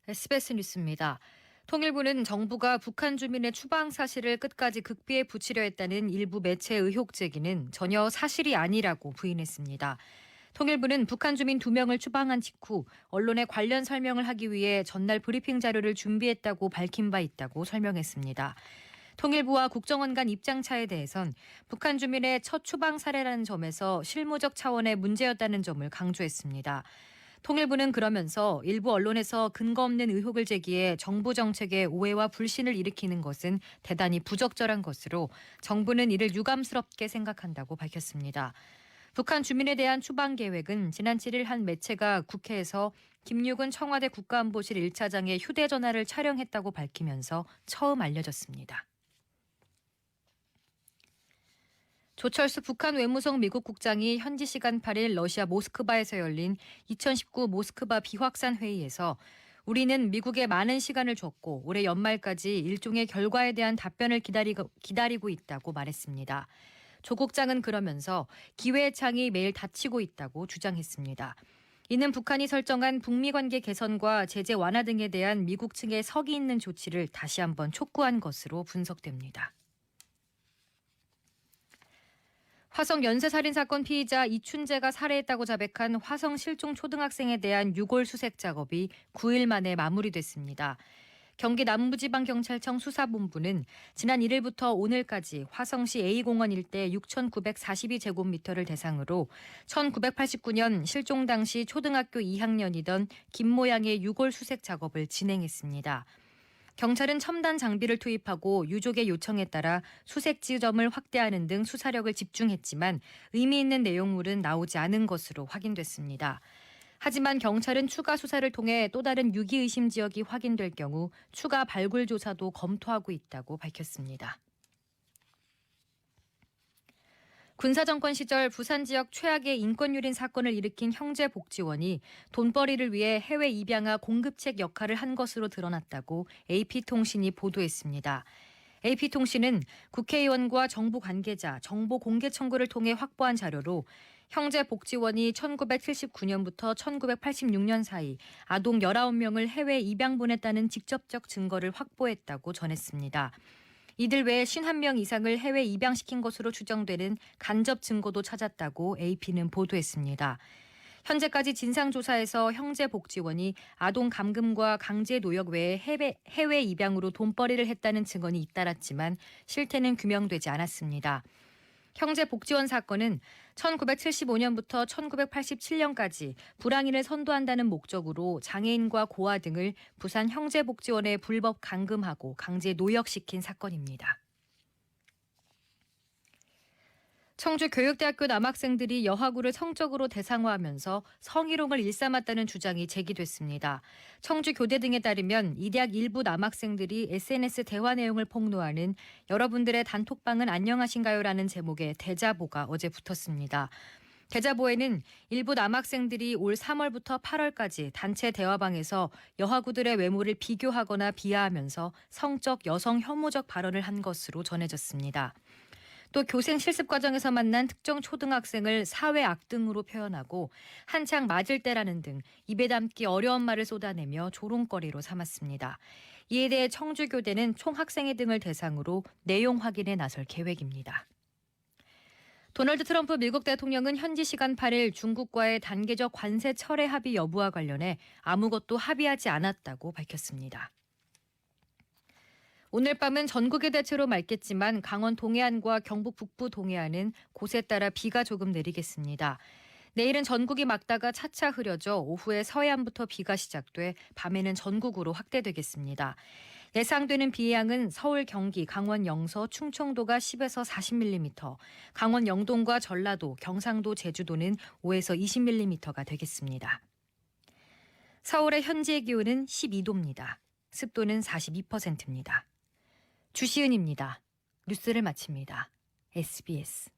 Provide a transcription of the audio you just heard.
SBS 뉴스입니다. 통일부는 정부가 북한 주민의 추방 사실을 끝까지 극비에 붙이려 했다는 일부 매체 의혹 제기는 전혀 사실이 아니라고 부인했습니다. 통일부는 북한 주민 2명을 추방한 직후 언론에 관련 설명을 하기 위해 전날 브리핑 자료를 준비했다고 밝힌 바 있다고 설명했습니다. 통일부와 국정원 간 입장차에 대해선 북한 주민의 첫 추방 사례라는 점에서 실무적 차원의 문제였다는 점을 강조했습니다. 통일부는 그러면서 일부 언론에서 근거 없는 의혹을 제기해 정부 정책에 오해와 불신을 일으키는 것은 대단히 부적절한 것으로 정부는 이를 유감스럽게 생각한다고 밝혔습니다. 북한 주민에 대한 추방 계획은 지난 7일 한 매체가 국회에서 김육은 청와대 국가안보실 1차장의 휴대전화를 촬영했다고 밝히면서 처음 알려졌습니다. 조철수 북한 외무성 미국 국장이 현지 시간 8일 러시아 모스크바에서 열린 2019 모스크바 비확산 회의에서 우리는 미국에 많은 시간을 줬고 올해 연말까지 일종의 결과에 대한 답변을 기다리고 있다고 말했습니다. 조 국장은 그러면서 기회의 창이 매일 닫히고 있다고 주장했습니다. 이는 북한이 설정한 북미 관계 개선과 제재 완화 등에 대한 미국 측의 석이 있는 조치를 다시 한번 촉구한 것으로 분석됩니다. 화성 연쇄살인 사건 피의자 이춘재가 살해했다고 자백한 화성 실종 초등학생에 대한 유골 수색 작업이 9일 만에 마무리됐습니다. 경기 남부지방경찰청 수사본부는 지난 1일부터 오늘까지 화성시 A공원 일대 6,942제곱미터를 대상으로 1989년 실종 당시 초등학교 2학년이던 김모양의 유골 수색 작업을 진행했습니다. 경찰은 첨단 장비를 투입하고 유족의 요청에 따라 수색 지점을 확대하는 등 수사력을 집중했지만 의미 있는 내용물은 나오지 않은 것으로 확인됐습니다. 하지만 경찰은 추가 수사를 통해 또 다른 유기 의심 지역이 확인될 경우 추가 발굴 조사도 검토하고 있다고 밝혔습니다. 군사정권 시절 부산 지역 최악의 인권유린 사건을 일으킨 형제복지원이 돈벌이를 위해 해외 입양아 공급책 역할을 한 것으로 드러났다고 AP통신이 보도했습니다. AP통신은 국회의원과 정부 관계자, 정보 공개 청구를 통해 확보한 자료로 형제복지원이 1979년부터 1986년 사이 아동 19명을 해외 입양 보냈다는 직접적 증거를 확보했다고 전했습니다. 이들 외에 51명 이상을 해외 입양시킨 것으로 추정되는 간접 증거도 찾았다고 AP는 보도했습니다. 현재까지 진상조사에서 형제복지원이 아동 감금과 강제 노역 외에 해외 입양으로 돈벌이를 했다는 증언이 잇따랐지만 실태는 규명되지 않았습니다. 형제복지원 사건은 1975년부터 1987년까지 불황인을 선도한다는 목적으로 장애인과 고아 등을 부산 형제복지원에 불법 감금하고 강제 노역시킨 사건입니다. 청주 교육대학교 남학생들이 여하구를 성적으로 대상화하면서 성희롱을 일삼았다는 주장이 제기됐습니다. 청주 교대 등에 따르면 이 대학 일부 남학생들이 SNS 대화 내용을 폭로하는 여러분들의 단톡방은 안녕하신가요라는 제목의 대자보가 어제 붙었습니다. 대자보에는 일부 남학생들이 올 3월부터 8월까지 단체 대화방에서 여하구들의 외모를 비교하거나 비하하면서 성적 여성 혐오적 발언을 한 것으로 전해졌습니다. 또 교생 실습 과정에서 만난 특정 초등학생을 사회 악등으로 표현하고 한창 맞을 때라는 등 입에 담기 어려운 말을 쏟아내며 조롱거리로 삼았습니다. 이에 대해 청주교대는 총학생회 등을 대상으로 내용 확인에 나설 계획입니다. 도널드 트럼프 미국 대통령은 현지 시간 8일 중국과의 단계적 관세 철회 합의 여부와 관련해 아무것도 합의하지 않았다고 밝혔습니다. 오늘 밤은 전국이 대체로 맑겠지만 강원 동해안과 경북 북부 동해안은 곳에 따라 비가 조금 내리겠습니다. 내일은 전국이 맑다가 차차 흐려져 오후에 서해안부터 비가 시작돼 밤에는 전국으로 확대되겠습니다. 예상되는 비의 양은 서울, 경기, 강원 영서, 충청도가 10에서 40mm, 강원 영동과 전라도, 경상도, 제주도는 5에서 20mm가 되겠습니다. 서울의 현재 기온은 12도입니다. 습도는 42%입니다. 주시은입니다. 뉴스를 마칩니다. SBS